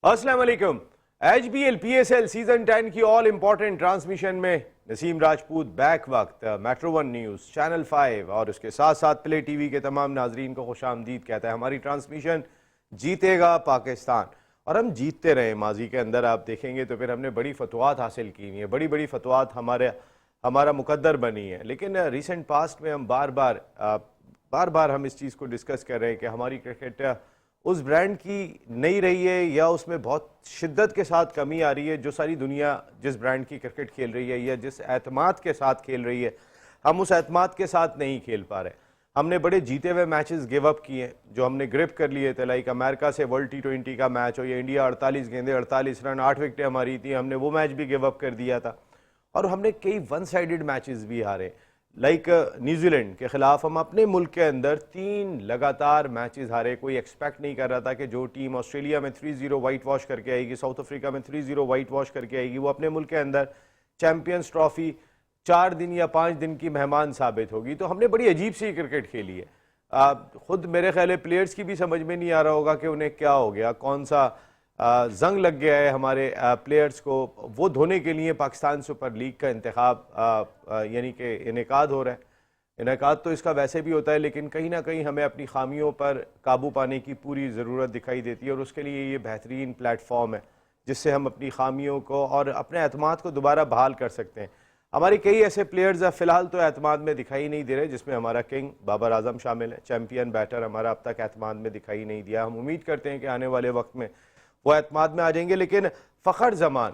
अस्सलाम वालेकुम। HBL PSL season 10 की ऑल इंपॉर्टेंट ट्रांसमिशन में नसीम राजपूत बैक वक्त मेट्रो वन न्यूज़ चैनल 5 और उसके साथ साथ प्ले टीवी के तमाम नाजरीन को खुशामदीद कहता है। हमारी ट्रांसमिशन जीतेगा पाकिस्तान और हम जीतते रहे। माजी के अंदर आप देखेंगे तो फिर हमने बड़ी फतवात हासिल की हुई है, बड़ी बड़ी फतवात हमारा मुकद्दर बनी है। लेकिन रिसेंट पास्ट में हम बार बार हम इस चीज़ को डिस्कस कर रहे हैं कि हमारी क्रिकेट उस ब्रांड की नहीं रही है या उसमें बहुत शिद्दत के साथ कमी आ रही है। जो सारी दुनिया जिस ब्रांड की क्रिकेट खेल रही है या जिस एतमाद के साथ खेल रही है, हम उस एतमाद के साथ नहीं खेल पा रहे। हमने बड़े जीते हुए मैचेस गिव अप किए जो हमने ग्रिप कर लिए थे, लाइक अमेरिका से वर्ल्ड T20 का मैच हो या इंडिया 48 गेंदे 48 रन 8 विकेटें हमारी थी, हमने वो मैच भी गिव अप कर दिया था। और हमने कई वन साइडेड मैचेस भी हारे, लाइक न्यूजीलैंड के खिलाफ हम अपने मुल्क के अंदर 3 लगातार मैचेस हारे। कोई एक्सपेक्ट नहीं कर रहा था कि जो टीम ऑस्ट्रेलिया में 3-0 वाइट वॉश करके आएगी, साउथ अफ्रीका में 3-0 वाइट वॉश करके आएगी, वो अपने मुल्क के अंदर चैंपियंस ट्रॉफी 4 दिन या 5 दिन की मेहमान साबित होगी। तो हमने बड़ी अजीब सी क्रिकेट खेली है। खुद मेरे ख्याल है प्लेयर्स की भी समझ में नहीं आ रहा होगा कि उन्हें क्या हो गया, कौन सा जंग लग गया है हमारे प्लेयर्स को। वो धोने के लिए पाकिस्तान सुपर लीग का इंतखाब यानी कि इनेकाद हो रहा है। इनेकाद तो इसका वैसे भी होता है, लेकिन कहीं ना कहीं हमें अपनी खामियों पर काबू पाने की पूरी ज़रूरत दिखाई देती है और उसके लिए ये बेहतरीन प्लेटफॉर्म है जिससे हम अपनी खामियों को और अपने एतमाद को दोबारा बहाल कर सकते हैं। हमारे कई ऐसे प्लेयर्स फ़िलहाल तो एतमाद में दिखाई नहीं दे रहे, जिसमें हमारा किंग बाबर आजम शामिल है। चैम्पियन बैटर हमारा अब तक एतमाद में दिखाई नहीं दिया। हम उम्मीद करते हैं कि आने वाले वक्त में वो एतमाद में आ जाएंगे। लेकिन फ़खर जमान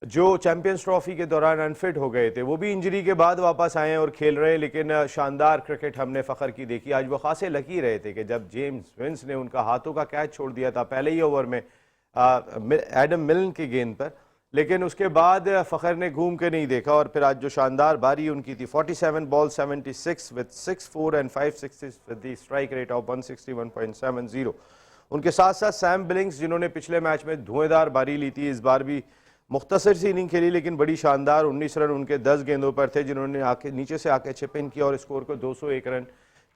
जो चैंपियंस ट्रॉफी के दौरान अनफिट हो गए थे, वो भी इंजरी के बाद वापस आए हैं और खेल रहे हैं। लेकिन शानदार क्रिकेट हमने फ़खर की देखी। आज वो खासे लकी रहे थे कि जब जेम्स विंस ने उनका हाथों का कैच छोड़ दिया था पहले ही ओवर में एडम मिलन की गेंद पर, लेकिन उसके बाद फ़खर ने घूम के नहीं देखा और फिर आज जो शानदार बारी उनकी थी 47 ball 76 with 6 4 and 5 sixes with the strike rate of 161.70। उनके साथ साथ सैम बिलिंग्स जिन्होंने पिछले मैच में धुएंधार बारी ली थी, इस बार भी मुख्तसर सी इनिंग खेली लेकिन बड़ी शानदार 19 रन उनके 10 गेंदों पर थे, जिन्होंने आके नीचे से आके चिप इन किया और स्कोर को 201 रन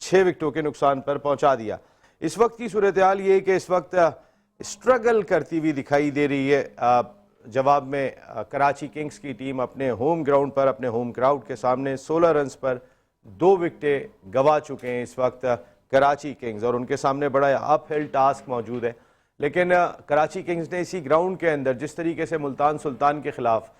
6 विकेटों के नुकसान पर पहुंचा दिया। इस वक्त की सूरत हाल ये कि इस वक्त स्ट्रगल करती हुई दिखाई दे रही है। जवाब में कराची किंग्स की टीम अपने होम ग्राउंड पर अपने होम क्राउड के सामने 16 रन पर 2 विकेटें गंवा चुके हैं इस वक्त कराची किंग्स, और उनके सामने बड़ा अपहिल टास्क मौजूद है। लेकिन कराची किंग्स ने इसी ग्राउंड के अंदर जिस तरीके से मुल्तान सुल्तान के खिलाफ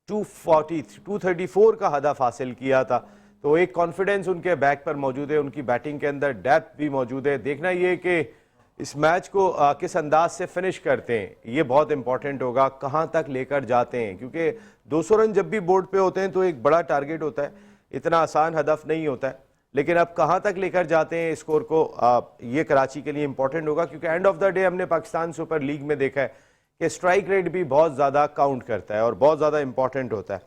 234 का हदफ हासिल किया था, तो एक कॉन्फिडेंस उनके बैक पर मौजूद है, उनकी बैटिंग के अंदर डेप्थ भी मौजूद है। देखना ये कि इस मैच को किस अंदाज से फिनिश करते हैं, ये बहुत इंपॉर्टेंट होगा। कहाँ तक लेकर जाते हैं, क्योंकि 200 रन जब भी बोर्ड पे होते हैं तो एक बड़ा टारगेट होता है, इतना आसान हदफ नहीं होता है। लेकिन अब कहाँ तक लेकर जाते हैं स्कोर को, ये कराची के लिए इंपॉर्टेंट होगा, क्योंकि एंड ऑफ द डे हमने पाकिस्तान सुपर लीग में देखा है कि स्ट्राइक रेट भी बहुत ज़्यादा काउंट करता है और बहुत ज़्यादा इंपॉर्टेंट होता है।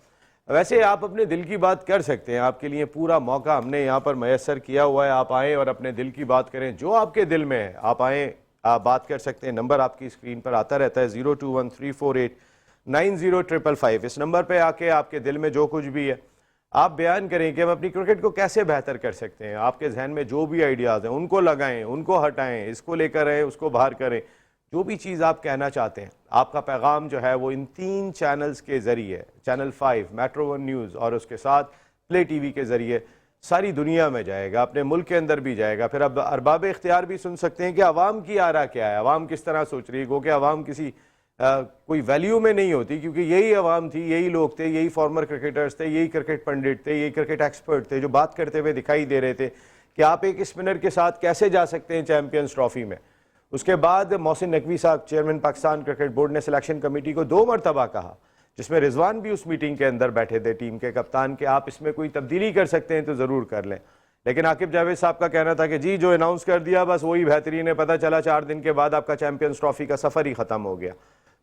वैसे आप अपने दिल की बात कर सकते हैं, आपके लिए पूरा मौका हमने यहाँ पर मैसर किया हुआ है। आप आएँ और अपने दिल की बात करें, जो आपके दिल में है आप आएँ, आप बात कर सकते हैं। नंबर आपकी स्क्रीन पर आता रहता है 02134890555। इस नंबर पर आके आपके दिल में जो कुछ भी है आप बयान करें कि हम अपनी क्रिकेट को कैसे बेहतर कर सकते हैं। आपके जहन में जो भी आइडियाज़ हैं उनको लगाएं, उनको हटाएं, इसको लेकर आएँ, उसको बाहर करें। जो भी चीज़ आप कहना चाहते हैं, आपका पैगाम जो है वो इन 3 चैनल्स के ज़रिए, चैनल 5, मेट्रो वन न्यूज़ और उसके साथ प्ले टीवी के ज़रिए सारी दुनिया में जाएगा, अपने मुल्क के अंदर भी जाएगा। फिर अब अरबाब इख्तियार भी सुन सकते हैं कि अवाम की आरा क्या है, अवाम किस तरह सोच रही है। गो कि अवाम किसी कोई वैल्यू में नहीं होती, क्योंकि यही अवाम थी, यही लोग थे, यही फॉर्मर क्रिकेटर्स थे, यही क्रिकेट पंडित थे, यही क्रिकेट एक्सपर्ट थे जो बात करते हुए दिखाई दे रहे थे कि आप एक स्पिनर के साथ कैसे जा सकते हैं चैंपियंस ट्रॉफी में। उसके बाद मोहसिन नकवी साहब, चेयरमैन पाकिस्तान क्रिकेट बोर्ड, ने सिलेक्शन कमेटी को 2 मरतबा कहा, जिसमें रिजवान भी उस मीटिंग के अंदर बैठे थे, टीम के कप्तान, के आप इसमें कोई तब्दीली कर सकते हैं तो ज़रूर कर लें। लेकिन आकिब जावेद साहब का कहना था कि जी जो अनाउंस कर दिया बस वही बेहतरीन है, पता चला 4 दिन के बाद आपका चैंपियंस ट्रॉफी का सफ़र ही ख़त्म हो गया।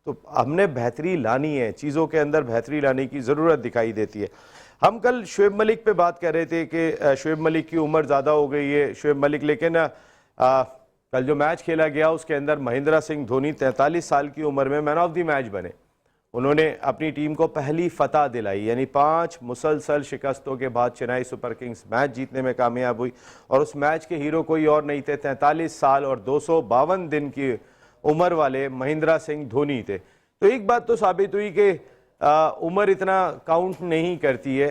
तो हमने बेहतरी लानी है, चीज़ों के अंदर बेहतरी लाने की ज़रूरत दिखाई देती है। हम कल शुएब मलिक पे बात कर रहे थे कि शुएब मलिक की उम्र ज़्यादा हो गई है, शुएब मलिक, लेकिन कल जो मैच खेला गया उसके अंदर महेंद्र सिंह धोनी 43 साल की उम्र में मैन ऑफ द मैच बने। उन्होंने अपनी टीम को पहली फतह दिलाई, यानी 5 मुसलसल शिकस्तों के बाद चेन्नई सुपर किंग्स मैच जीतने में कामयाब हुई और उस मैच के हीरो कोई और नहीं थे। 43 साल और 252 दिन की उम्र वाले महेंद्र सिंह धोनी थे। तो एक बात तो साबित हुई कि उम्र इतना काउंट नहीं करती है।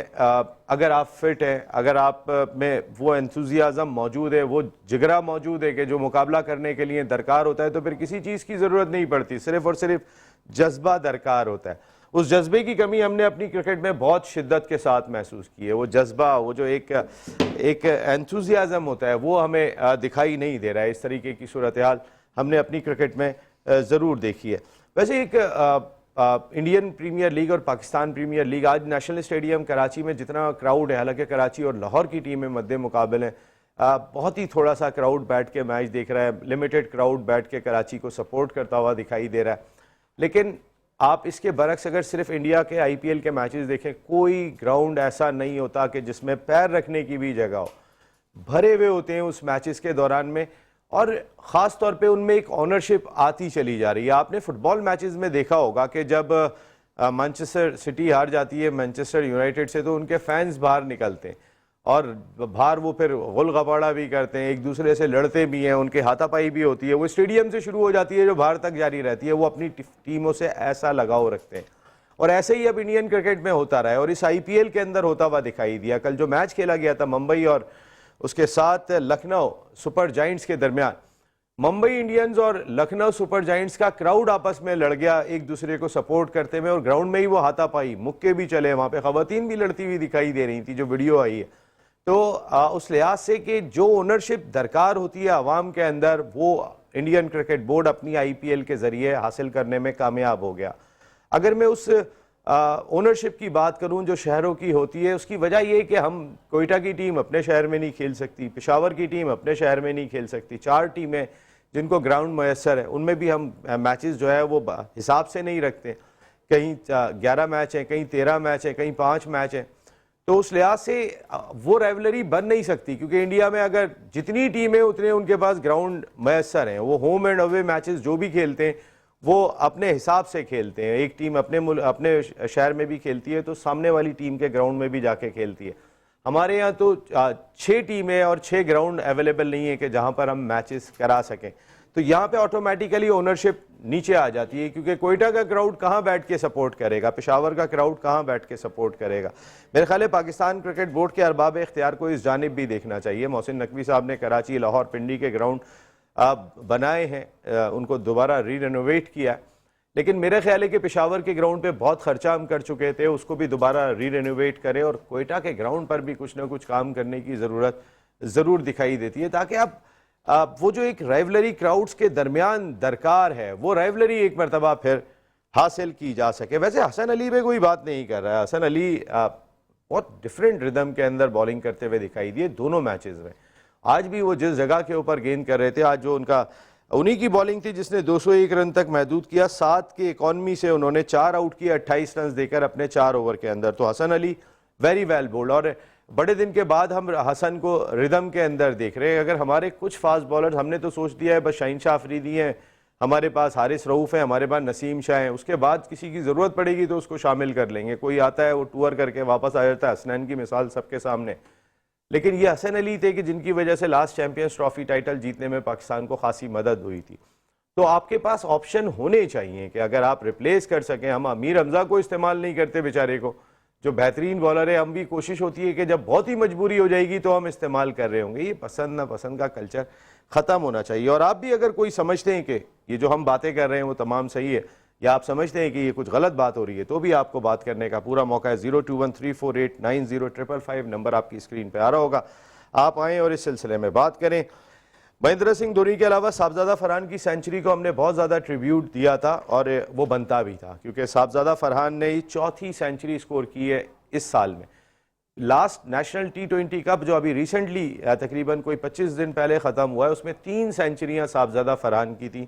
अगर आप फिट हैं, अगर आप में वो एंथुजियाज़म मौजूद है, वो जिगरा मौजूद है कि जो मुकाबला करने के लिए दरकार होता है, तो फिर किसी चीज़ की ज़रूरत नहीं पड़ती, सिर्फ और सिर्फ जज्बा दरकार होता है। उस जज्बे की कमी हमने अपनी क्रिकेट में बहुत शिद्दत के साथ महसूस की है। वो जज्बा, वो जो एक एंथुजियाज़म होता है, वो हमें दिखाई नहीं दे रहा है। इस तरीके की सूरत हाल हमने अपनी क्रिकेट में ज़रूर देखी है। वैसे एक इंडियन प्रीमियर लीग और पाकिस्तान प्रीमियर लीग, आज नेशनल स्टेडियम कराची में जितना क्राउड है, हालांकि कराची और लाहौर की टीमें मद्दे मुकाबले हैं, बहुत ही थोड़ा सा क्राउड बैठ के मैच देख रहा है, लिमिटेड क्राउड बैठ के कराची को सपोर्ट करता हुआ दिखाई दे रहा है। लेकिन आप इसके बरक्स अगर सिर्फ इंडिया के IPL के मैचेस देखें, कोई ग्राउंड ऐसा नहीं होता कि जिसमें पैर रखने की भी जगह हो। भरे हुए होते हैं उस मैचेस के दौरान में, और ख़ास तौर पे उनमें एक ऑनरशिप आती चली जा रही है। आपने फुटबॉल मैचेस में देखा होगा कि जब मैनचेस्टर सिटी हार जाती है मैनचेस्टर यूनाइटेड से, तो उनके फैंस बाहर निकलते हैं और बाहर वो फिर गुल गपाड़ा भी करते हैं, एक दूसरे से लड़ते भी हैं, उनके हाथापाई भी होती है। वो स्टेडियम से शुरू हो जाती है, जो बाहर तक जारी रहती है। वो अपनी टीमों से ऐसा लगाव रखते हैं, और ऐसे ही अब इंडियन क्रिकेट में होता रहा है और इस IPL के अंदर होता हुआ दिखाई दिया। कल जो मैच खेला गया था मुंबई और उसके साथ लखनऊ सुपर जायंट्स के दरमियान, मुंबई इंडियंस और लखनऊ सुपर जायंट्स का क्राउड आपस में लड़ गया, एक दूसरे को सपोर्ट करते हुए, और ग्राउंड में ही वो हाथापाई, मुक्के भी चले, वहाँ पे खवातीन भी लड़ती हुई दिखाई दे रही थी, जो वीडियो आई है। तो उस लिहाज से कि जो ओनरशिप दरकार होती है आवाम के अंदर, वो इंडियन क्रिकेट बोर्ड अपनी IPL के ज़रिए हासिल करने में कामयाब हो गया। अगर मैं उस ओनरशिप की बात करूं जो शहरों की होती है, उसकी वजह यह है कि हम कोयटा की टीम अपने शहर में नहीं खेल सकती, पेशावर की टीम अपने शहर में नहीं खेल सकती। 4 टीमें जिनको ग्राउंड मैसर है, उनमें भी हम मैचेस जो है वो हिसाब से नहीं रखते। कहीं 11 मैच हैं, कहीं 13 मैच हैं, कहीं 5 मैच हैं। तो उस लिहाज से वो राइवलरी बन नहीं सकती, क्योंकि इंडिया में अगर जितनी टीमें उतने उनके पास ग्राउंड मैसर हैं। वो होम एंड अवे मैचेस जो भी खेलते हैं वो अपने हिसाब से खेलते हैं। एक टीम अपने शहर में भी खेलती है तो सामने वाली टीम के ग्राउंड में भी जाके खेलती है। हमारे यहाँ तो 6 टीमें और 6 ग्राउंड अवेलेबल नहीं है कि जहाँ पर हम मैचेस करा सकें। तो यहाँ पे ऑटोमेटिकली ओनरशिप नीचे आ जाती है, क्योंकि कोयटा का क्राउड कहाँ बैठ के सपोर्ट करेगा, पेशावर का क्राउड कहाँ बैठ के सपोर्ट करेगा। मेरे ख्याल है पाकिस्तान क्रिकेट बोर्ड के अरबाब इख्तियार को इस जानिब भी देखना चाहिए। मोहसिन नकवी साहब ने कराची, लाहौर, पिंडी के ग्राउंड बनाए हैं, उनको दोबारा रीरेनोवेट किया, लेकिन मेरा ख्याल है कि पेशावर के ग्राउंड पे बहुत खर्चा हम कर चुके थे, उसको भी दोबारा रीरेनोवेट करें, और कोयटा के ग्राउंड पर भी कुछ ना कुछ काम करने की ज़रूरत ज़रूर दिखाई देती है, ताकि आप वो जो एक राइवलरी क्राउड्स के दरमियान दरकार है, वो राइवलरी एक मरतबा फिर हासिल की जा सके। वैसे हसन अली पे कोई बात नहीं कर रहा है। हसन अली बहुत डिफरेंट रिदम के अंदर बॉलिंग करते हुए दिखाई दिए दोनों मैचेस में। आज भी वो जिस जगह के ऊपर गेंद कर रहे थे, आज जो उन्हीं की बॉलिंग थी जिसने 201 रन तक महदूद किया। 7 की इकॉनमी से उन्होंने 4 आउट किए 28 रन देकर अपने 4 ओवर के अंदर। तो Hasan Ali very well bowled, और बड़े दिन के बाद हम हसन को रिदम के अंदर देख रहे हैं। अगर हमारे कुछ फास्ट बॉलर, हमने तो सोच दिया है बस शाहीन शाह अफरीदी हैं, हमारे पास हारिस रऊफ है, हमारे पास नसीम शाह हैं, उसके बाद किसी की ज़रूरत पड़ेगी तो उसको शामिल कर लेंगे। कोई आता है वो टूर करके वापस आ जाता है, हसनैन की मिसाल सबके सामने। लेकिन ये हसन अली थे कि जिनकी वजह से लास्ट चैंपियंस ट्रॉफी टाइटल जीतने में पाकिस्तान को खासी मदद हुई थी। तो आपके पास ऑप्शन होने चाहिए कि अगर आप रिप्लेस कर सकें। हम अमीर हमजा को इस्तेमाल नहीं करते बेचारे को, जो बेहतरीन बॉलर है। हम भी कोशिश होती है कि जब बहुत ही मजबूरी हो जाएगी तो हम इस्तेमाल कर रहे होंगे। ये पसंद नापसंद का कल्चर ख़त्म होना चाहिए। और आप भी अगर कोई समझते हैं कि ये जो हम बातें कर रहे हैं वो तमाम सही है, या आप समझते हैं कि ये कुछ गलत बात हो रही है, तो भी आपको बात करने का पूरा मौका है। 0213489055 नंबर आपकी स्क्रीन पर आ रहा होगा। आप आएँ और इस सिलसिले में बात करें। महेंद्र सिंह धोनी के अलावा साहबजादा फरहान की सेंचुरी को हमने बहुत ज़्यादा ट्रिब्यूट दिया था, और वो बनता भी था, क्योंकि साहबजादा फरहान ने 4थी सेंचुरी स्कोर की है इस साल में। लास्ट नेशनल T20 कप जो अभी रिसेंटली तकरीबन कोई 25 दिन पहले ख़त्म हुआ है, उसमें 3 सेंचुरियाँ साहबजादा फरहान की थी,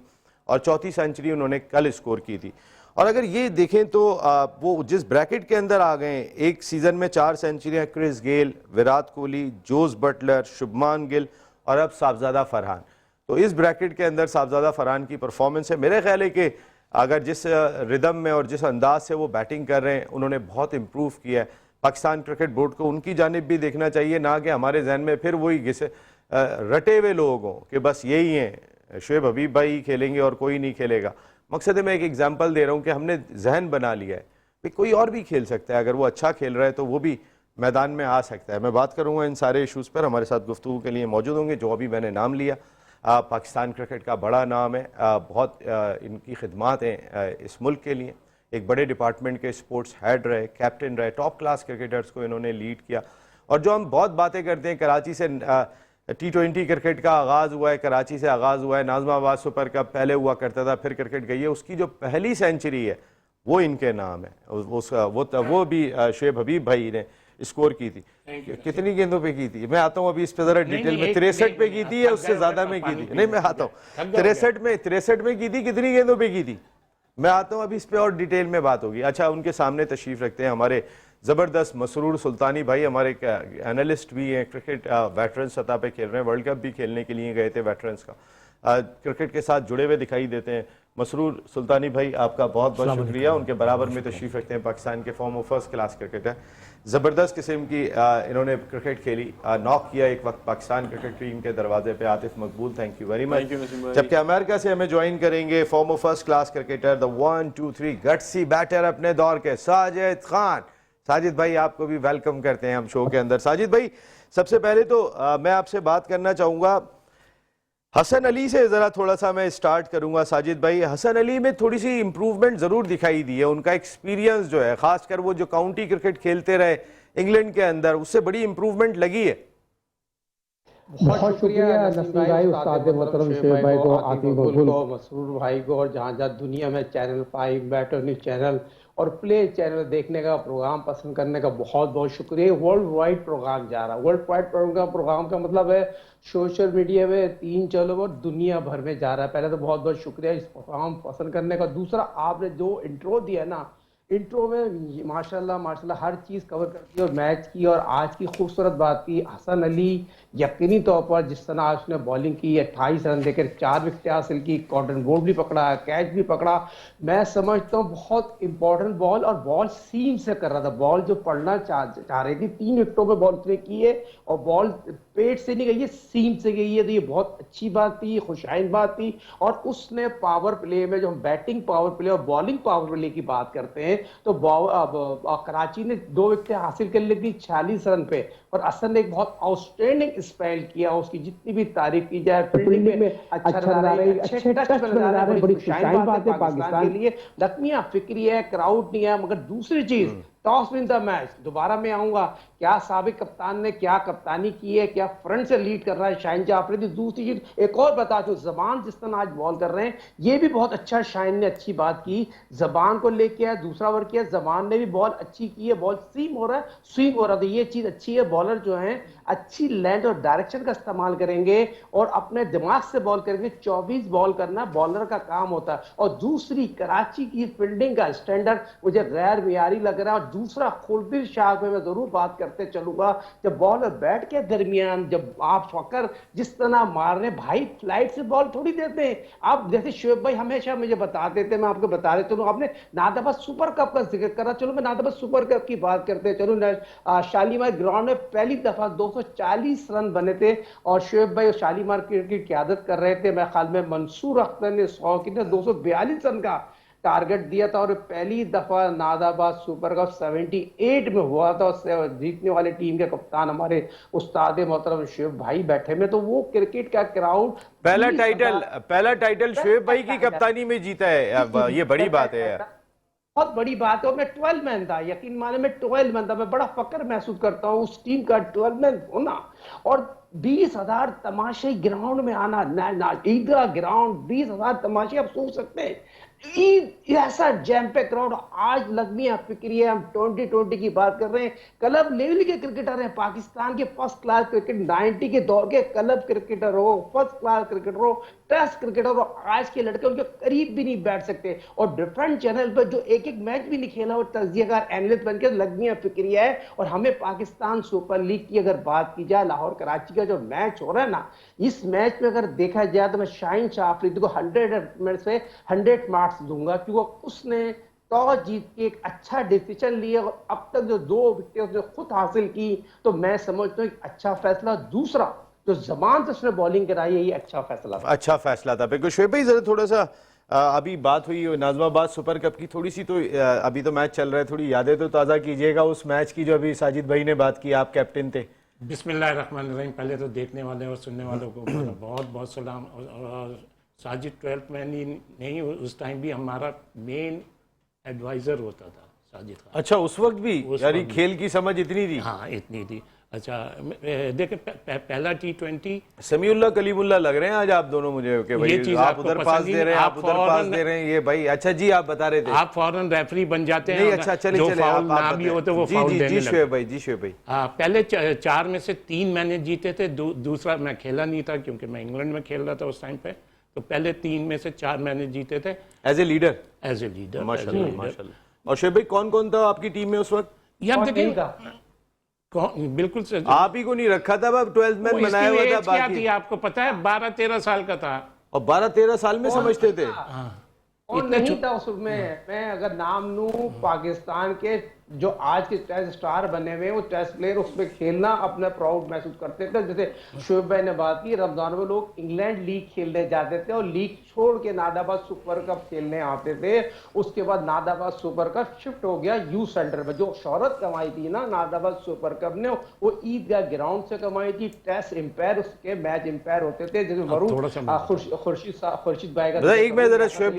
और 4थी सेंचुरी उन्होंने कल स्कोर की थी। और अगर ये देखें तो वो जिस ब्रैकेट के अंदर आ गए, एक सीज़न में 4 सेंचुरियाँ Chris Gayle, Virat Kohli, Jos Buttler, Shubman Gill और अब साहबजादा फरहान, तो इस ब्रैकेट के अंदर साहबजादा फरहान की परफॉर्मेंस है। मेरे ख्याल है कि अगर जिस रिदम में और जिस अंदाज से वो बैटिंग कर रहे हैं, उन्होंने बहुत इम्प्रूव किया है। पाकिस्तान क्रिकेट बोर्ड को उनकी जानिब भी देखना चाहिए, ना कि हमारे जहन में फिर वही रटे हुए लोग हों कि बस यही हैं, शोएब हबीब भाई ही खेलेंगे और कोई नहीं खेलेगा। मकसद है मैं एक एग्जांपल दे रहा हूँ कि हमने जहन बना लिया है कि कोई और भी खेल सकता है, अगर वो अच्छा खेल रहा है तो वो भी मैदान में आ सकता है। मैं बात करूँगा इन सारे इशूज़ पर। हमारे साथ गुफ्तगू के लिए मौजूद होंगे जो अभी मैंने नाम लिया। पाकिस्तान क्रिकेट का बड़ा नाम है, बहुत इनकी खिदमात हैं इस मुल्क के लिए। एक बड़े डिपार्टमेंट के स्पोर्ट्स हेड रहे, कैप्टन रहे, टॉप क्लास क्रिकेटर्स को इन्होंने लीड किया। और जो हम बहुत बातें करते हैं, कराची से T20 क्रिकेट का आगाज़ हुआ है, कराची से आगाज़ हुआ है, नाज़िमाबाद सुपर कप पहले हुआ करता था, फिर क्रिकेट गई है, उसकी जो पहली सेंचुरी है वो इनके नाम है। उसका वो भी शोएब हबीब भाई ने स्कोर की थी। कितनी गेंदों पे की थी? मैं आता हूँ अभी इस पे जरा डिटेल में। 63 पे की थी या उससे ज्यादा में की थी? नहीं, मैं आता हूँ 63 में की थी। कितनी गेंदों पे की थी? मैं आता हूँ अभी इस पे और डिटेल में बात होगी। अच्छा, उनके सामने तशरीफ रखते हैं हमारे ज़बरदस्त मसरूर सुल्तानी भाई, हमारे एनालिस्ट भी हैं, क्रिकेट वेटरन सतह पे खेल रहे हैं, वर्ल्ड कप भी खेलने के लिए गए थे वेटरन्स का, क्रिकेट के साथ जुड़े हुए दिखाई देते हैं। मसरूर सुल्तानी भाई, आपका बहुत बहुत शुक्रिया। उनके बराबर में तशरीफ रखते हैं पाकिस्तान के फॉर्मर फर्स्ट क्लास क्रिकेटर, ज़बरदस्त किस्म की इन्होंने क्रिकेट खेली, नॉक किया एक वक्त पाकिस्तान क्रिकेट टीम के दरवाजे पे Atif Maqbool, thank you very much. जबकि अमेरिका से हमें ज्वाइन करेंगे former first class cricketer, the 1 2 3 gutsy batter अपने दौर के साजिद खान। साजिद भाई, आपको भी वेलकम करते हैं हम शो के अंदर। साजिद भाई, सबसे पहले तो मैं आपसे बात करना चाहूँगा हसन अली से, ज़रा थोड़ा सा मैं स्टार्ट करूँगा। साजिद भाई, हसन अली में थोड़ी सी इम्प्रूवमेंट ज़रूर दिखाई दी है, उनका एक्सपीरियंस जो है, ख़ासकर वो जो काउंटी क्रिकेट खेलते रहे इंग्लैंड के अंदर, उससे बड़ी इम्प्रूवमेंट लगी है। बहुत शुक्रिया नसीम भाई, उस्ताद मोहतरम शोएब भाई को, आतिफ मकबूल को, मसरूर भाई को, और जहाँ जहाँ दुनिया में चैनल 5, बैटर न्यूज़ चैनल और प्ले चैनल देखने का, प्रोग्राम पसंद करने का बहुत बहुत शुक्रिया। वर्ल्ड वाइड प्रोग्राम जा रहा है, वर्ल्ड वाइड प्रोग्राम का मतलब है सोशल मीडिया में 3 चैनल और दुनिया भर में जा रहा है। पहले तो बहुत बहुत शुक्रिया इस प्रोग्राम पसंद करने का। दूसरा, आपने जो इंट्रो दिया ना, इंट्रो में माशाल्लाह हर चीज़ कवर करती है, और मैच की और आज की खूबसूरत बात की। हसन अली यकीनी तौर पर जिस तरह आज उसने बॉलिंग की, 28 रन देकर 4 विकेट हासिल की, कॉटन बोल्ड भी पकड़ा, कैच भी पकड़ा। मैं समझता हूँ बहुत इंपॉर्टेंट बॉल, और बॉल सीम से कर रहा था, बॉल जो पढ़ना चाह रही थी। 3 विकेटों पर बॉल उसने की है, और बॉल पेट से नहीं गई है, सीम से गई है, तो ये बहुत अच्छी बात थी, खुशाइन बात थी। और उसने पावर प्ले में, जो हम बैटिंग पावर प्ले और बॉलिंग पावर प्ले की बात करते हैं, तो कराची ने 2 विकेट हासिल कर ली थी 46 रन पे, और असद ने एक बहुत आउटस्टैंडिंग स्पेल किया। उसकी जितनी भी तारीफ की जाए, फील्डिंग में अच्छा नजर है, अच्छे टच में नजर है, बड़ी खुशाइन बात है पाकिस्तान के लिए। लखमिया फिक्री है, क्राउड नहीं है, मगर दूसरी चीज, टॉस विन द मैच। दोबारा मैं आऊंगा, क्या साबिक कप्तान ने क्या कप्तानी की है, क्या फ्रंट से लीड कर रहा है शाहीन जाफरी। दूसरी चीज एक और बता दूं, जबान जिस तरह आज बॉल कर रहे हैं, ये भी बहुत अच्छा शाहीन ने अच्छी बात की, जबान को लेके आया, दूसरा ओवर किया, जबान ने भी बॉल अच्छी की है, बॉल सीम हो रहा है, स्विंग हो रहा था, ये चीज अच्छी है। बॉलर जो है अच्छी लेंथ और डायरेक्शन का इस्तेमाल करेंगे और अपने दिमाग से बॉल करेंगे। 24 बॉल करना बॉलर का काम होता है। और दूसरी, कराची की फील्डिंग का स्टैंडर्ड मुझे गैर मियारी लग रहा है। और दूसरा, खुलदिल शाह पे मैं जरूर बात करते चलूंगा, जब बॉल और बैट के दरमियान जब आप फकर जिस तरह मारने, भाई फ्लाइट से बॉल थोड़ी देते हैं आप। जैसे शोएब भाई हमेशा मुझे बताते थे, मैं आपको बता देता हूँ, आपने नादाबाद सुपर कप का जिक्र करा, चलो मैं नादाबाद सुपर कप की बात करते हैं। चलो, शालीमार ग्राउंड में पहली दफा 240 रन बने थे, और शोएब भाई शालीमार की क़यादत कर रहे थे। मैं ख्याल में मंसूर अख्तर ने 242 रन का टारगेट दिया था, और पहली दफा नादाबाद सुपर कप 78 में हुआ था। जीतने वाली टीम के कप्तान हमारे उस्ताद मोहतरम शोएब भाई बैठे में, तो वो क्रिकेट का क्राउड पहला टाइटल शोएब भाई की कप्तानी में जीता है, ये बड़ी बात है यार, बहुत बड़ी बात है। और मैं 12 मैन था, यकीन माने मैं 12 मैन था। मैं बड़ा फक्र महसूस करता हूँ उस टीम का 12 मैन होना, और 20,000 तमाशे ग्राउंड में आना, ईदगाह ग्राउंड 20,000 तमाशे, आप सोच सकते हैं ऐसा जैम पे क्राउड। आज लगमिया फिक्री है, हम 2020 की बात कर रहे हैं, क्लब लेवल के क्रिकेटर हैं, पाकिस्तान के फर्स्ट क्लास क्रिकेट 90 के दौर के क्लब क्रिकेटर हो, फर्स्ट क्लास क्रिकेटर हो, टेस्ट क्रिकेटर हो, आज के लड़के उनके करीब भी नहीं बैठ सकते। और डिफरेंट चैनल पर जो एक मैच भी नहीं खेला, वो तज्जियाकार एनालिस्ट बन के लगमिया फिक्री है। और हमें पाकिस्तान सुपर लीग की अगर बात की जाए, लाहौर कराची का जो मैच हो रहा है ना, इस मैच में अगर देखा जाए तो मैं शाहीन शाफरीदी को 100 में से 100 मार्क्स दूंगा, क्योंकि उसने टॉस जीत के एक अच्छा डिसीजन लिया, और अब तक जो 2 विकेट उसने खुद हासिल की, तो मैं समझता हूँ एक अच्छा फैसला। दूसरा, जो जबान से उसने बॉलिंग कराई है, ये अच्छा फैसला था। अच्छा फैसला था बिल्कुल। शोएब भाई जरा थोड़ा सा अभी बात हुई नाज़िमाबाद सुपर कप की, थोड़ी सी तो अभी तो मैच चल रहा है, थोड़ी यादें तो ताज़ा कीजिएगा उस मैच की जो अभी साजिद भाई ने बात की, आप कैप्टन थे। बिस्मिल्लाहिर्रहमानिर्रहीम। पहले तो देखने वाले और सुनने वालों को बहुत बहुत सलाम। और साजिद 12th मैन ही नहीं, उस टाइम भी हमारा मेन एडवाइज़र होता था साजिद खान। अच्छा उस वक्त भी, उस यानी वक्त भी। खेल की समझ इतनी थी। हाँ इतनी थी। अच्छा देखे पहला T20 समीउल्लाह कलीमुल्लाह लग रहे हैं आज आप दोनों मुझे कि भाई ये चीज़ आप आपको उधर पसंद पास ही दे रहे हैं, नहीं, आप उधर पास दे रहे हैं, ये भाई अच्छा जी आप बता रहे थे। आप फौरन रेफरी बन जाते हैं। नहीं अच्छा चले जो चले फाउल आप ना भी हो तो वो जी फाउल जी देने जी लगते। शोएब भाई, जी शोएब भाई। हाँ पहले 4 में से 3 मैंने जीते थे, दूसरा मैं खेला नहीं था क्योंकि मैं इंग्लैंड में खेल रहा था उस टाइम पे। तो पहले 3 में से 4 मैंने जीते थे as a leader. As a leader. माशाल्लाह माशाल्लाह। और शोएब भाई कौन कौन था आपकी टीम में उस वक्त? ये आप और नहीं देखिए था। बिल्कुल से आप ही को नहीं रखा था, अब 12th मैन बनाया हुआ था क्या बाकी। थी आपको पता है? 12-13 साल का था। और 12-13 साल में समझते थे। और नहीं था उसमें। मैं अगर नाम लूं पाकिस्तान के जो आज के टेस्ट स्टार बने हुए वो टेस्ट प्लेयर उसमें खेलना अपना प्राउड महसूस करते थे। जैसे शोएब भाई ने बात की, रमजान में लोग इंग्लैंड लीग खेलने जाते थे और लीग छोड़ के नादाबाद सुपर कप खेलने आते थे। उसके बाद नादाबाद सुपर कप शिफ्ट हो गया यू सेंटर में। जो शोहरत कमाई थी ना नादाबाद सुपर कप ने, वो ईदगाह ग्राउंड से कमाई थी। टेस्ट एम्पायर उसके मैच एम्पायर होते थे, जैसे खुर्शीद भाई का। एक मैं जरा शोएब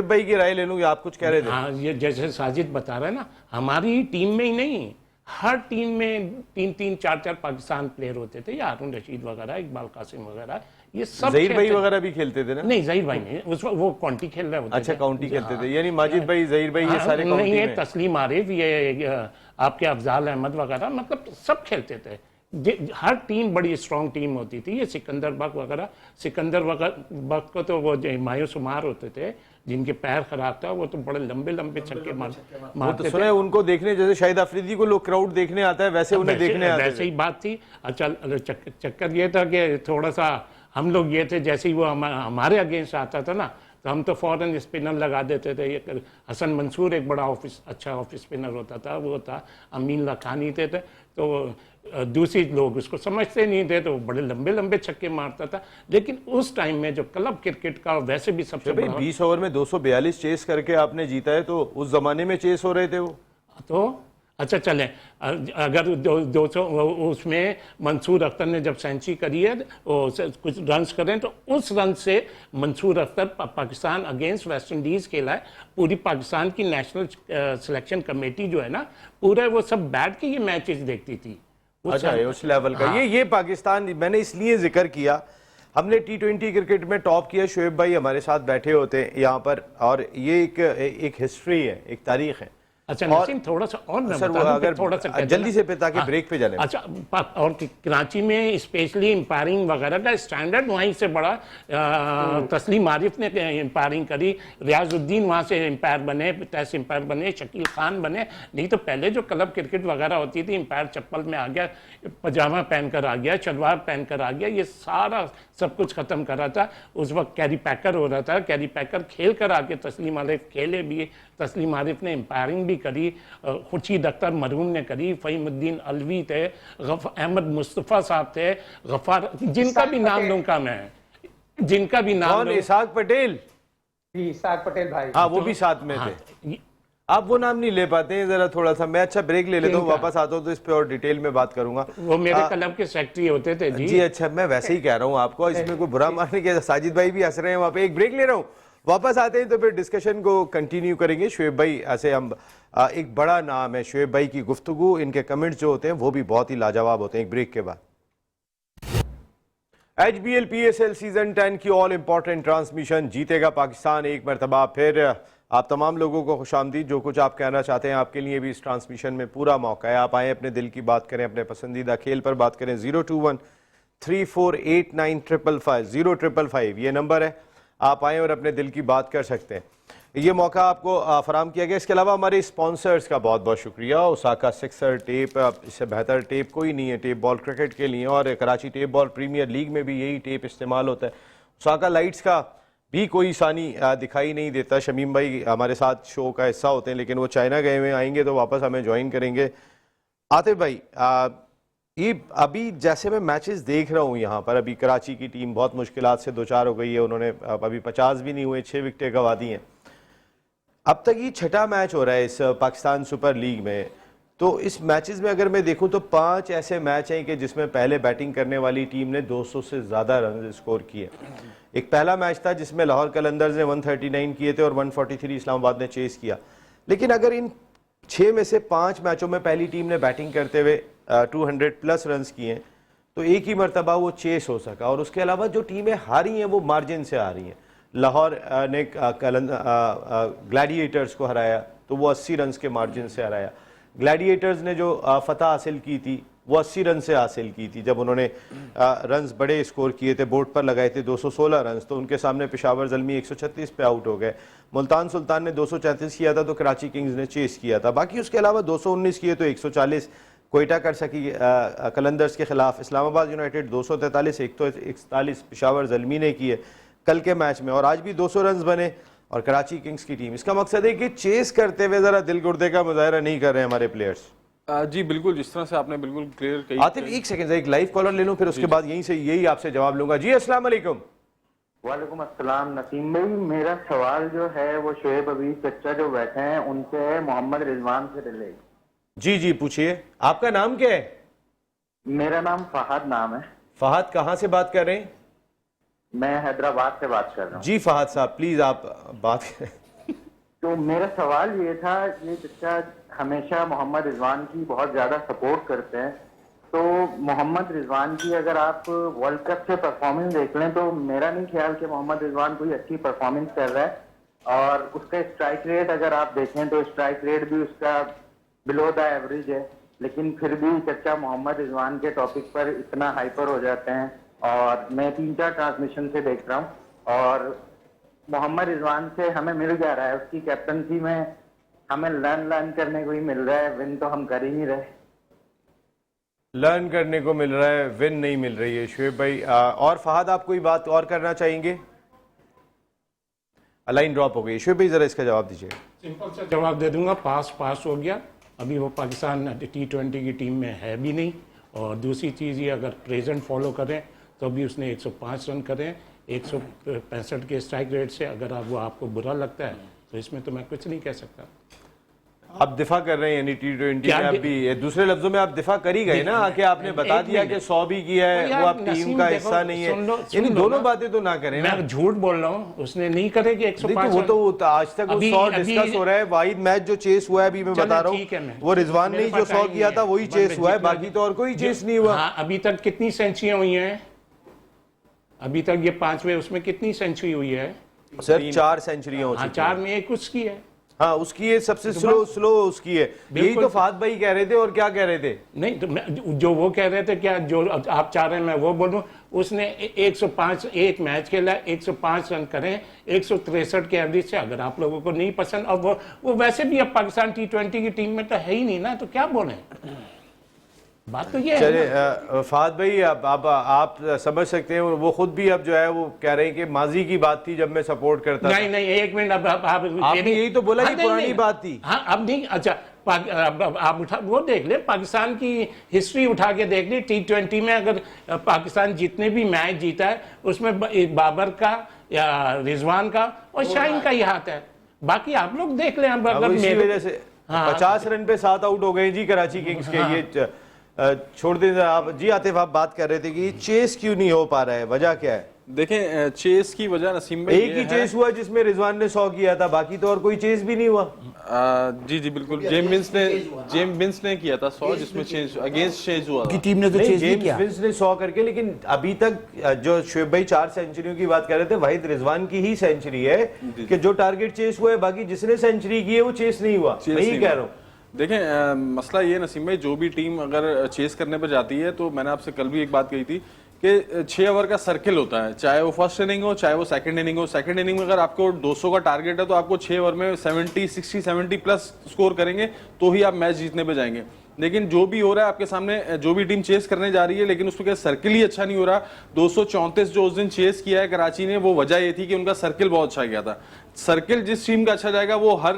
भाई की राय ले लूँ, आप कुछ कह रहे थे। हाँ ये जैसे साजिद बता रहे हैं ना, हमारी टीम में ही नहीं हर टीम में 3-3 4-4 पाकिस्तान प्लेयर होते थे, या हारून रशीद वगैरह, इकबाल कासिम वगैरह, ये सब ज़हीर भाई वगैरह भी खेलते थे ना? नहीं ज़हीर भाई नहीं, उस वक्त वो काउंटी खेल रहे होते थे। अच्छा काउंटी खेलते थे, यानी माजिद भाई ज़हीर भाई ये सारे काउंटी नहीं, ये में। तस्लीम आरिफ, ये आपके अफजाल अहमद वगैरह, मतलब सब खेलते थे। हर टीम बड़ी स्ट्रांग टीम होती थी। ये सिकंदर बक वगैरह, सिकंदर बक को तो वो मायूस शुमार होते थे जिनके पैर खराब था, वो तो बड़े लंबे लंबे छक्के मारते थे। सुने उनको देखने, जैसे शाहिद अफरीदी को लोग क्राउड देखने आता है वैसे उन्हें देखने आते थे। वैसे ही बात थी। अच्छा चक्कर ये था कि थोड़ा सा हम लोग ये थे, जैसे ही वो हमारे अगेंस्ट आता था ना तो हम तो फौरन स्पिनर लगा देते थे। ये हसन मंसूर एक बड़ा अच्छा ऑफ स्पिनर होता था, वो था अमीन लखानी थे तो दूसरी लोग उसको समझते नहीं थे, तो बड़े लंबे लंबे छक्के मारता था। लेकिन उस टाइम में जो क्लब क्रिकेट का वैसे भी सबसे भाई 20 ओवर में 242 चेस करके आपने जीता है, तो उस जमाने में चेस हो रहे थे वो तो अच्छा चले। अगर 200 उसमें मंसूर अख्तर ने जब सेंचुरी करी है कुछ रन्स करें, तो उस रन से Mansoor Akhtar Pakistan against West Indies खेला है। पूरी पाकिस्तान की नेशनल सिलेक्शन कमेटी जो है ना, पूरा वो सब बैठ के ये मैचेस देखती थी। अच्छा उस लेवल का। हाँ। ये पाकिस्तान मैंने इसलिए जिक्र किया, हमने T20 क्रिकेट में टॉप किया। शोएब भाई हमारे साथ बैठे होते हैं यहाँ पर, और ये एक हिस्ट्री है, एक तारीख है। अच्छा नसीम थोड़ा सा और मैं सर, बता अगर थोड़ा सा जल्दी से ताकि ब्रेक पे जाने। अच्छा और कराची में स्पेशली एम्पायरिंग वगैरह का स्टैंडर्ड वहीं से बड़ा। तस्लीम आरिफ ने एम्पायरिंग करी, रियाजुद्दीन वहाँ से एम्पायर बने, टेस्ट एम्पायर बने, शकील खान बने। नहीं तो पहले जो क्लब क्रिकेट वगैरह होती थी, एम्पायर चप्पल में आ गया, पजामा पहनकर आ गया, शलवार पहनकर आ गया, ये सारा सब कुछ ख़त्म कर रहा था। उस वक्त कैरी पैकर हो रहा था, कैरी पैकर खेल कर आके तस्लीम आरिफ खेले भी, तस्लीम आरिफ ने एम्पायरिंग भी करी, खुर्शीद अख्तर मरहूम ने करी, फ़हीमुद्दीन अलवी थे, अहमद मुस्तफ़ा साहब थे, गफ़ार, जिनका भी नाम लूँ का मैं, जिनका भी नाम, इसाक पटेल, इसाक पटेल भाई, हाँ वो भी साथ में थे। आप वो नाम नहीं ले पाते हैं, जरा थोड़ा सा मैं अच्छा ब्रेक ले लेता हूँ, वापस आता हूँ तो इस पे और डिटेल में बात करूंगा। वो मेरे क्लब के सेक्रेटरी होते थे जी। अच्छा मैं वैसे ही कह रहा हूँ आपको, इसमें कोई बुरा मानने के, साजिद भाई भी हंस रहे हैं वहाँ पे। एक ब्रेक ले रहा हूँ, वापस आते हैं तो फिर डिस्कशन को कंटिन्यू करेंगे। शोएब भाई ऐसे हम एक बड़ा नाम है, शोएब भाई की गुफ्तगू, इनके कमेंट्स जो होते हैं वो भी बहुत ही लाजवाब होते हैं। एक ब्रेक के बाद HBL PSL सीजन 10 की ऑल इंपॉर्टेंट ट्रांसमिशन जीतेगा पाकिस्तान एक मरतबा फिर। आप तमाम लोगों को खुशामदीद, जो कुछ आप कहना चाहते हैं आपके लिए भी इस ट्रांसमिशन में पूरा मौका है। आप आएँ, अपने दिल की बात करें, अपने पसंदीदा खेल पर बात करें। 021-3489-555 0555 ये नंबर है, आप आएँ और अपने दिल की बात कर सकते हैं। ये मौका आपको फराम किया गया। इसके अलावा हमारे स्पॉन्सर्स का बहुत बहुत शुक्रिया। ओसाका सिक्सर टेप, इससे बेहतर टेप कोई नहीं है टेप बॉल क्रिकेट के लिए, और Karachi tape ball premier league में भी यही टेप इस्तेमाल होता है। ओसाका लाइट्स का भी कोई सानी दिखाई नहीं देता। शमीम भाई हमारे साथ शो का हिस्सा होते हैं, लेकिन वो चाइना गए हुए, आएंगे तो वापस हमें ज्वाइन करेंगे। आतिफ भाई ये अभी जैसे मैं मैचेस देख रहा हूँ यहाँ पर, अभी कराची की टीम बहुत मुश्किलात से दो चार हो गई है, उन्होंने अभी 50 भी नहीं हुए, 6 विकेटें गंवा दी हैं। अब तक ये छठा मैच हो रहा है इस पाकिस्तान सुपर लीग में। तो इस मैचेस में अगर मैं देखूं तो 5 ऐसे मैच हैं कि जिसमें पहले बैटिंग करने वाली टीम ने 200 से ज़्यादा रन स्कोर किए। एक पहला मैच था जिसमें लाहौर कलंदर्स ने 139 किए थे और 143 इस्लामाबाद ने चेस किया। लेकिन अगर इन 6 में से 5 मैचों में पहली टीम ने बैटिंग करते हुए 200 प्लस रन्स किए तो एक ही मरतबा वो चेस हो सका। और उसके अलावा जो टीमें हारी हैं वो मार्जिन से आ रही हैं। लाहौर ने ग्लैडिएटर्स को हराया तो वो 80 रन के मार्जिन से हराया। ग्लैडिएटर्स ने जो फतह हासिल की थी वो 80 रन से हासिल की थी जब उन्होंने रन्स बड़े स्कोर किए थे, बोर्ड पर लगाए थे 216 रन। तो उनके सामने पेशावर ज़ल्मी 136 पे आउट हो गए। मुल्तान सुल्तान ने 234 किया था तो कराची किंग्स ने चेस किया था। बाकी उसके अलावा 219 किए तो 140 कोयटा कर सकी कलंदर्स के खिलाफ। इस्लामाबाद यूनाइटेड 243, 141 पेशावर ज़ल्मी ने किए कल के मैच में, और आज भी 200 रन बने। और कराची किंग्स की टीम, इसका मकसद है कि चेस करते हुए ज़रा दिल गुर्दे का मुजाहरा नहीं कर रहे हैं हमारे प्लेयर्स। जी बिल्कुल, जिस तरह से आपने बिल्कुल क्लियर कही। आतिफ एक सेकंड, एक लाइव कॉलर ले लूं, फिर उसके बाद यहीं से यही आपसे जवाब लूंगा। जी अस्सलाम वालेकुम। वालेकुम अस्सलाम नसीम भाई, मेरा सवाल जो है वो शोएब अभी चच्चा जो बैठे हैं उनसे है, मोहम्मद रिजवान से रिलेटेड। जी जी पूछिए, आपका नाम क्या है? मेरा नाम फहद नाम है। फहद कहाँ से बात कर रहे हैं? मैं हैदराबाद से बात कर रहा हूँ। जी फहद साहब प्लीज आप बात करें। तो मेरा सवाल ये था, ये चच्चा हमेशा मोहम्मद रिजवान की बहुत ज्यादा सपोर्ट करते हैं, तो मोहम्मद रिजवान की अगर आप वर्ल्ड कप से परफॉर्मेंस देख लें तो मेरा नहीं ख्याल कि मोहम्मद रिजवान कोई अच्छी परफॉर्मेंस कर रहा है। और उसका स्ट्राइक रेट अगर आप देखें तो स्ट्राइक रेट भी उसका बिलो द एवरेज है, लेकिन फिर भी चच्चा मोहम्मद रिजवान के टॉपिक पर इतना हाइपर हो जाते हैं। और मैं 3-4 ट्रांसमिशन से देख रहा हूँ और मोहम्मद रिजवान से हमें मिल जा रहा है, उसकी कैप्टनसी में हमें लर्न करने को ही मिल रहा है, विन तो हम कर ही नहीं रहे। लर्न करने को मिल रहा है, विन नहीं मिल रही है। शुएब भाई और फहद आप कोई बात और करना चाहेंगे? लाइन ड्रॉप हो गई। शुएब भाई जरा इसका जवाब दीजिए। सिंपल सा जवाब दे दूंगा, पास हो गया। अभी वो पाकिस्तान T20 की टीम में है भी नहीं। और दूसरी चीज़ ये, अगर प्रेजेंट फॉलो करें तो अभी उसने 105 रन करे 165 के स्ट्राइक रेट से। अगर आप वो आपको बुरा लगता है तो इसमें तो मैं कुछ नहीं कह सकता। आप दिफा कर रहे हैं यानी T20 में आप भी, दूसरे लफ्जों में आप दिफा कर ही गए ना, आके आपने बता दिया कि 100 भी किया है, वो आप टीम का हिस्सा नहीं है। यानी दोनों बातें तो ना करें ना। मैं झूठ बोल रहा हूँ, उसने नहीं करे कि 105। वो तो आज तक वो 100 डिस्कस हो रहा है। वाहिद मैच जो चेस हुआ है अभी मैं बता रहा हूँ, वो रिजवान ने जो 100 किया था वही चेस हुआ है, बाकी तो और कोई चेस नहीं हुआ। अभी तक कितनी सेंचुरियां हुई हैं? अभी तक ये 5वें उसमें कितनी सेंचुरी हुई है? सर 4 सेंचुरियां हो चुकी हैं। 4 में एक उसकी है। हाँ उसकी है, सबसे स्लो उसकी है। यही तो फहद भाई कह रहे थे। और क्या कह रहे थे? नहीं तो जो वो कह रहे थे, क्या जो आप चाह रहे हैं मैं वो बोलूं, उसने 105 एक मैच खेला, 105 रन करें 163 के एवरेज से। अगर आप लोगों को नहीं पसंद, और वो वैसे भी अब पाकिस्तान T20 की टीम में तो है ही नहीं ना, तो क्या बोले? बात तो ये है। चलिए फहद भाई आप समझ सकते हैं, वो खुद भी अब जो है वो कह रहे हैं कि माजी की बात थी जब मैं सपोर्ट करता नहीं नहीं, एक मिनट, अब आपने यही तो बोला कि पुरानी बात थी। हाँ अब नहीं, अच्छा आप उठा वो देख ले, पाकिस्तान की हिस्ट्री उठा के देख ले। T20 में अगर पाकिस्तान जितने भी मैच जीता है उसमें बाबर का या रिजवान का और शाहीन का ही हाथ है। बाकी आप लोग देख लें। इसी वजह से 50 रन पे 7 आउट हो गए जी कराची किंग्स के। ये छोड़ दें आप। जी आतिफ आप बात कर रहे थे कि चेस क्यों नहीं हो पा रहा है, वजह क्या है? देखें चेस की वजह नसीम भाई एक ही चेस हुआ जिसमें रिजवान ने 100 किया था, बाकी तो और कोई चेस भी नहीं हुआ। जी जी बिल्कुल, जेम्स बिन्स ने किया था 100 जिसमें चेंज अगेंस्ट चेंज हुआ था। टीम ने तो चेस नहीं किया। जेम्स ने 100 करके, लेकिन अभी तक जो शुएब भाई 4 सेंचुरियों की बात कर रहे थे, वाहिद रिजवान की ही सेंचुरी है कि जो टारगेट चेस हुआ है, बाकी जिसने सेंचुरी की है वो चेस नहीं हुआ। मैं ही कह रहा हूँ। देखें मसला ये नसीम भाई, जो भी टीम अगर चेस करने पर जाती है, तो मैंने आपसे कल भी एक बात कही थी कि 6 ओवर का सर्किल होता है, चाहे वो फर्स्ट इनिंग हो चाहे वो सेकंड इनिंग हो। सेकंड इनिंग में अगर आपको 200 का टारगेट है तो आपको 6 ओवर में 70 प्लस स्कोर करेंगे तो ही आप मैच जीतने पे जाएंगे। लेकिन जो भी हो रहा है आपके सामने, जो भी टीम चेस करने जा रही है, लेकिन उसमें सर्किल ही अच्छा नहीं हो रहा। 234 जो उस दिन चेस किया है कराची ने, वो वजह ये थी कि उनका सर्किल बहुत अच्छा गया था। सर्किल जिस टीम का अच्छा जाएगा वो हर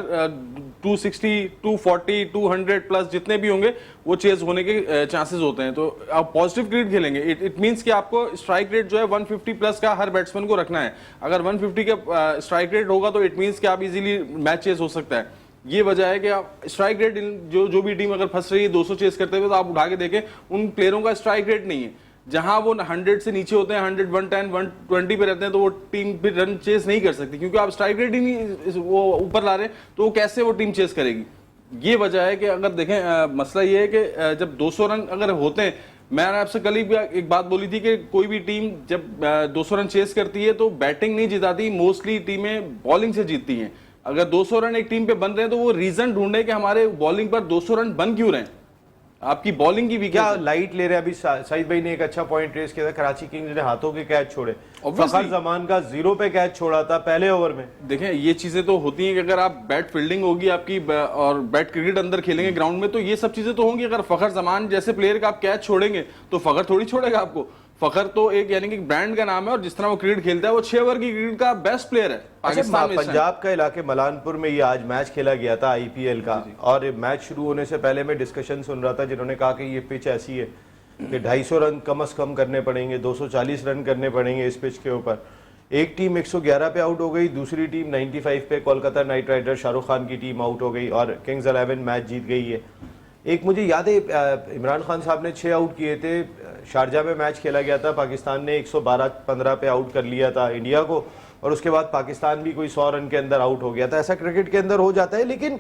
260, 240, 200 प्लस जितने भी होंगे वो चेज होने के चांसेस होते हैं। तो आप पॉजिटिव क्रिकेट खेलेंगे, इट मींस कि आपको स्ट्राइक रेट जो है 150 प्लस का हर बैट्समैन को रखना है। अगर 150 का स्ट्राइक रेट होगा तो इट मींस कि आप इजीली मैच चेज हो सकता है। ये वजह है कि आप स्ट्राइक रेट जो भी टीम अगर फंस रही है 200 चेस करते हुए, तो आप उठा के देखें उन प्लेयरों का स्ट्राइक रेट नहीं है। जहां वो 100 से नीचे होते हैं, 100, 110, 120 पे रहते हैं, तो वो टीम फिर रन चेस नहीं कर सकती, क्योंकि आप स्ट्राइक रेट ही नहीं वो ऊपर ला रहे हैं, तो वो कैसे वो टीम चेस करेगी। ये वजह है कि अगर देखें मसला ये है कि जब 200 रन अगर होते हैं, मैंने आपसे कल ही एक बात बोली थी कि कोई भी टीम जब 200 रन चेस करती है तो बैटिंग नहीं जिताती, मोस्टली टीमें बॉलिंग से जीतती हैं। अगर 200 रन एक टीम पे बन रहे हैं तो वो रीजन ढूंढे कि हमारे बॉलिंग पर 200 रन बन क्यों रहे हैं, आपकी बॉलिंग की भी क्या लाइट ले रहे हैं। अभी साइद भाई ने एक अच्छा पॉइंट रेस किया था, कराची किंग्स ने हाथों के कैच छोड़े, फखर जमान का 0 पे कैच छोड़ा था पहले ओवर में। देखें ये चीजें तो होती हैं कि अगर आप बैट फील्डिंग होगी आपकी और बैट क्रिकेट अंदर खेलेंगे ग्राउंड में, तो ये सब चीजें तो होंगी। अगर फखर जमान जैसे प्लेयर का आप कैच छोड़ेंगे तो फखर थोड़ी छोड़ेगा आपको। फखर तो एक यानी कि ब्रांड का नाम है, और जिस तरह वो क्रिकेट खेलता है वो 6 ओवर की क्रिकेट का बेस्ट प्लेयर है पाकिस्तान में। पंजाब का इलाके मलानपुर में ये आज मैच खेला गया था आईपीएल का, और मैच शुरू होने से पहले मैं डिस्कशन सुन रहा था जिन्होंने कहा कि ये पिच ऐसी है कि 250 रन कम से कम करने पड़ेंगे, 240 रन करने पड़ेंगे इस पिच के ऊपर। एक टीम 111 पे आउट हो गई, दूसरी टीम 95 पे कोलकाता नाइट राइडर शाहरुख खान की टीम आउट हो गई और किंग्स 11 मैच जीत गई है। एक मुझे याद है इमरान खान साहब ने 6 आउट किए थे, शारजा में मैच खेला गया था, पाकिस्तान ने 112-15 पे आउट कर लिया था इंडिया को, और उसके बाद पाकिस्तान भी कोई 100 रन के अंदर आउट हो गया था। ऐसा क्रिकेट के अंदर हो जाता है। लेकिन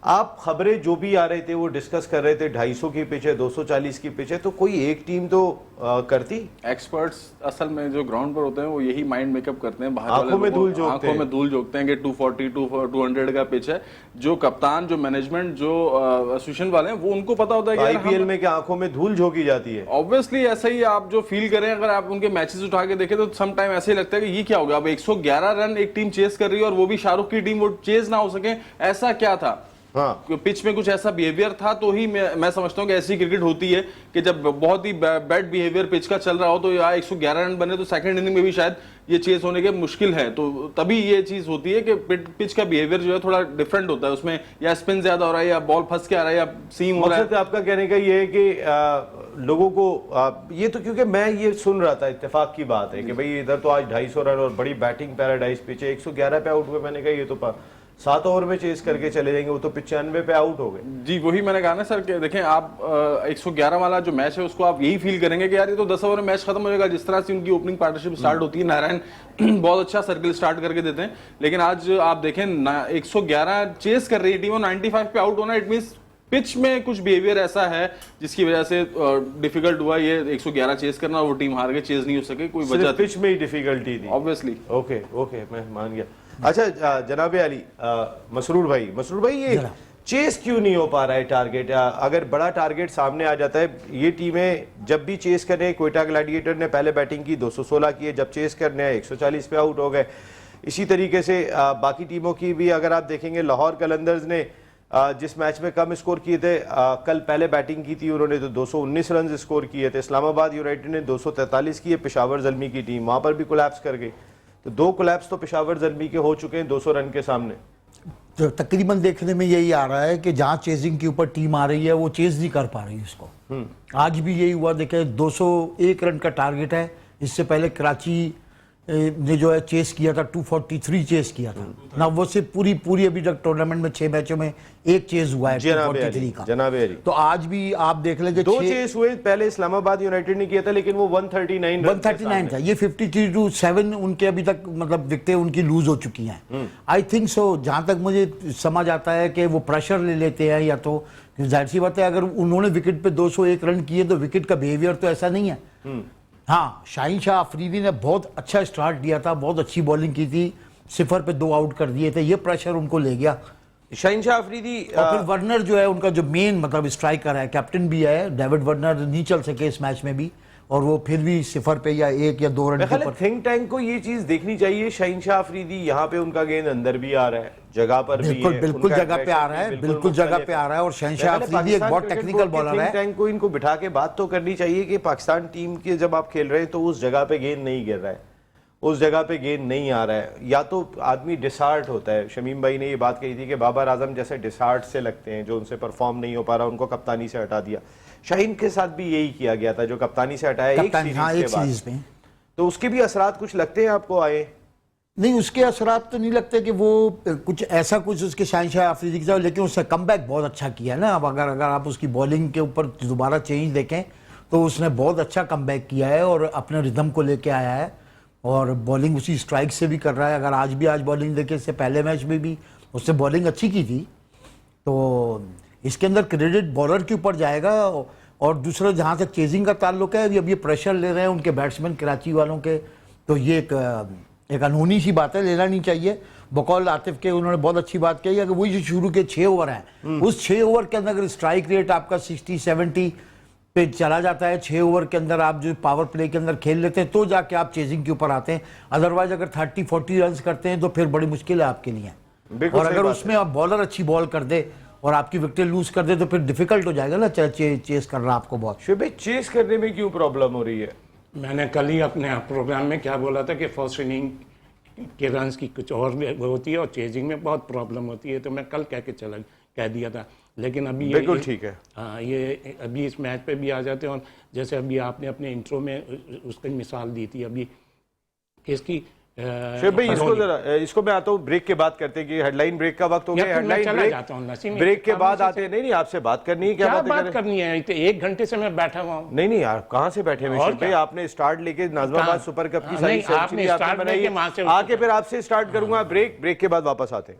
आप खबरें जो भी आ रहे थे वो डिस्कस कर रहे थे 250 की पिच है, 240 की पिच है, तो कोई एक टीम तो करती। एक्सपर्ट्स असल में जो ग्राउंड पर होते हैं वो यही माइंड मेकअप करते हैं, बाहर आंखों में धूल जोकते हैं कि 240, 200 का पिच है। जो कप्तान, जो मैनेजमेंट, जो एसोसिएशन वाले हैं, वो उनको पता होता है कि आईपीएल में क्या आंखों में धूल झोंकी जाती है। ऑब्वियसली ऐसा ही आप जो फील करें, अगर आप उनके मैचेस उठा के देखें तो सम टाइम ऐसे ही लगता है कि ये क्या हो गया। अब 111 रन एक टीम चेस कर रही है और वो भी शाहरुख की टीम, वो चेस ना हो सके, ऐसा क्या था। हाँ, पिच में कुछ ऐसा बिहेवियर था, तो ही मैं समझता हूँ कि ऐसी क्रिकेट होती है कि जब बहुत ही बैड बिहेवियर पिच का चल रहा हो तो यार 111 रन बने तो सेकंड इनिंग में भी शायद ये चेस होने के मुश्किल है। तो तभी ये चीज होती है कि पिच का बिहेवियर जो है थोड़ा डिफरेंट होता है, उसमें या स्पिन ज्यादा हो रहा है या बॉल फंस के आ रहा है या सीम हो रहा है। आपका कहने का ये है कि लोगों को ये तो, क्योंकि मैं ये सुन रहा था, इत्तेफाक की बात है कि भाई इधर तो आज 250 रन और बड़ी बैटिंग पैराडाइज पिच है, 111 पे आउट हुए, मैंने कहा ये तो 7 ओवर में चेस करके चले जाएंगे, वो तो 95 पे आउट हो गए। जी वही मैंने कहा ना सर कि देखें आप 111 वाला जो मैच है उसको आप यही फील करेंगे कि यार ये तो 10 ओवर में मैच खत्म हो जाएगा। जिस तरह से उनकी ओपनिंग पार्टनरशिप स्टार्ट होती है, नारायण बहुत अच्छा सर्किल स्टार्ट करके देते हैं, लेकिन आज आप देखें 111 चेस कर रही है टीम और 95 पे आउट होना, इट मींस पिच में कुछ बिहेवियर ऐसा है जिसकी वजह से डिफिकल्ट हुआ ये 111 चेस करना, वो टीम हार गई, चेस नहीं हो सके, कोई वजह पिच में ही डिफिकल्टी थी ऑब्वियसली। ओके मैं मान गया। अच्छा जनाब अली, मसरूर भाई ये चेस क्यों नहीं हो पा रहा है टारगेट? अगर बड़ा टारगेट सामने आ जाता है, ये टीमें जब भी चेस करें, कोयटा ग्लैडिएटर ने पहले बैटिंग की 216 की है, जब चेस करने हैं 140 पे आउट हो गए। इसी तरीके से बाकी टीमों की भी अगर आप देखेंगे, लाहौर कलंदर्स ने जिस मैच में कम स्कोर किए थे, कल पहले बैटिंग की थी उन्होंने तो 219 रन स्कोर किए थे। इस्लामाबाद यूनाइटेड ने 243 किए, पेशावर ज़ल्मी की टीम वहां पर भी कोलैप्स कर गई। तो 2 कोलैप्स तो पेशावर ज़ल्मी के हो चुके हैं 200 रन के सामने। तो तकरीबन देखने में यही आ रहा है कि जहां चेजिंग के ऊपर टीम आ रही है वो चेज नहीं कर पा रही उसको। आज भी यही हुआ, देखे 201 रन का टारगेट है। इससे पहले कराची ने जो है चेस किया था, 243 चेस किया था ना, वो से पूरी अभी तक टूर्नामेंट में 6 मैचों में एक चेज हुआ है 243 का। तो आज भी आप देख लेंगे 2 चेस हुए। पहले इस्लामाबाद यूनाइटेड ने किया था, लेकिन वो 139 था। ये 53-7 उनके अभी तक मतलब विकेटें उनकी लूज हो चुकी हैं। आई थिंक सो, जहां तक मुझे समझ आता है कि वो प्रेशर ले लेते हैं, या तो जाहिर सी बात है अगर उन्होंने विकेट पे 201 रन किए तो विकेट का बिहेवियर तो ऐसा नहीं है। हाँ, शाहीन शाह अफरीदी ने बहुत अच्छा स्टार्ट दिया था, बहुत अच्छी बॉलिंग की थी, 0 पे 2 आउट कर दिए थे, ये प्रेशर उनको ले गया शाहीन शाह अफरीदी। और फिर वर्नर जो है उनका जो मेन मतलब स्ट्राइकर है, कैप्टन भी है, डेविड वर्नर नहीं चल सके इस मैच में भी, और वो फिर भी 0 पे या 1 या 2 रन के ऊपर। थिंक टैंक को ये चीज देखनी चाहिए, शाहीन शाह अफरीदी यहाँ पे उनका गेंद अंदर भी आ रहा है, जगह पर भी है, बिल्कुल जगह पे आ रहा है, बिल्कुल जगह पे आ रहा है। और शाहीन शाह अफरीदी एक बहुत टेक्निकल बॉलर है। टैंक को इनको बिठा के बात तो करनी चाहिए कि पाकिस्तान टीम के जब आप खेल रहे हैं तो उस जगह पे गेंद नहीं गिर रहा है, उस जगह पे गेंद नहीं आ रहा है, या तो आदमी डिसहार्ट होता है। शमीम भाई ने ये बात कही थी कि बाबर आजम जैसे डिसहार्ट से लगते हैं, जो उनसे परफॉर्म नहीं हो पा रहा उनको कप्तानी से हटा दिया। शाहीन के साथ भी यही किया गया था, जो कप्तानी से हटाया एक सीरीज के बाद, तो उसके भी असरात कुछ लगते हैं आपको आए? नहीं, उसके असरात तो नहीं लगते कि वो कुछ ऐसा कुछ उसके शहंशाह आफरीदी के साथ, लेकिन उसने कमबैक बहुत अच्छा किया ना। अब अगर आप उसकी बॉलिंग के ऊपर दोबारा चेंज देखें तो उसने बहुत अच्छा कमबैक किया है और अपने रिदम को लेके आया है और बॉलिंग उसी स्ट्राइक से भी कर रहा है। अगर आज बॉलिंग देखे, इससे पहले मैच में भी उसने बॉलिंग अच्छी की थी, तो इसके अंदर क्रेडिट बॉलर के ऊपर जाएगा। और दूसरा, जहाँ तक चेजिंग का ताल्लुक है, अब ये प्रेशर ले रहे हैं उनके बैट्समैन कराची वालों के, तो ये एक अनहोनी सी बात है, लेना नहीं चाहिए। बकौल आतिफ के उन्होंने बहुत अच्छी बात कही है कि वही जो शुरू के 6 ओवर हैं, उस 6 ओवर के अंदर अगर स्ट्राइक रेट आपका 60-70 पे चला जाता है, 6 ओवर के अंदर आप जो पावर प्ले के अंदर खेल लेते हैं, तो जाके आप चेजिंग के ऊपर आते हैं। अदरवाइज अगर 30-40 रन करते हैं तो फिर बड़ी मुश्किल है आपके लिए। और अगर उसमें आप बॉलर अच्छी बॉल कर दे और आपकी विकेट लूज कर दे तो फिर डिफिकल्ट हो जाएगा ना चेस करना आपको बहुत। शुभ भाई, चेस करने में क्यों प्रॉब्लम हो रही है? मैंने कल ही अपने प्रोग्राम में क्या बोला था कि फर्स्ट इनिंग के रन्स की कुछ और वो होती है और चेजिंग में बहुत प्रॉब्लम होती है, तो मैं कल कह दिया था। लेकिन अभी बिल्कुल ठीक है। हाँ, ये अभी इस मैच पे भी आ जाते हैं। और जैसे अभी आपने अपने इंट्रो में उसकी मिसाल दी थी अभी किसकी, शुभ भाई, इसको मैं आता हूँ, ब्रेक के बाद करते हैं कि हेडलाइन ब्रेक का वक्त हो गया। हेडलाइन ब्रेक के बाद आते हैं। नहीं, आपसे बात करनी है। क्या बात करनी है? 1 घंटे से मैं बैठा हुआ हूँ। नहीं यार, कहाँ से बैठे हुए शुभ भाई? आपने स्टार्ट लेके नाज़िमाबाद सुपर कप की सारी सेंचुरी आपने बनाई है, आके फिर आपसे स्टार्ट करूंगा। ब्रेक के बाद वापस आते हैं।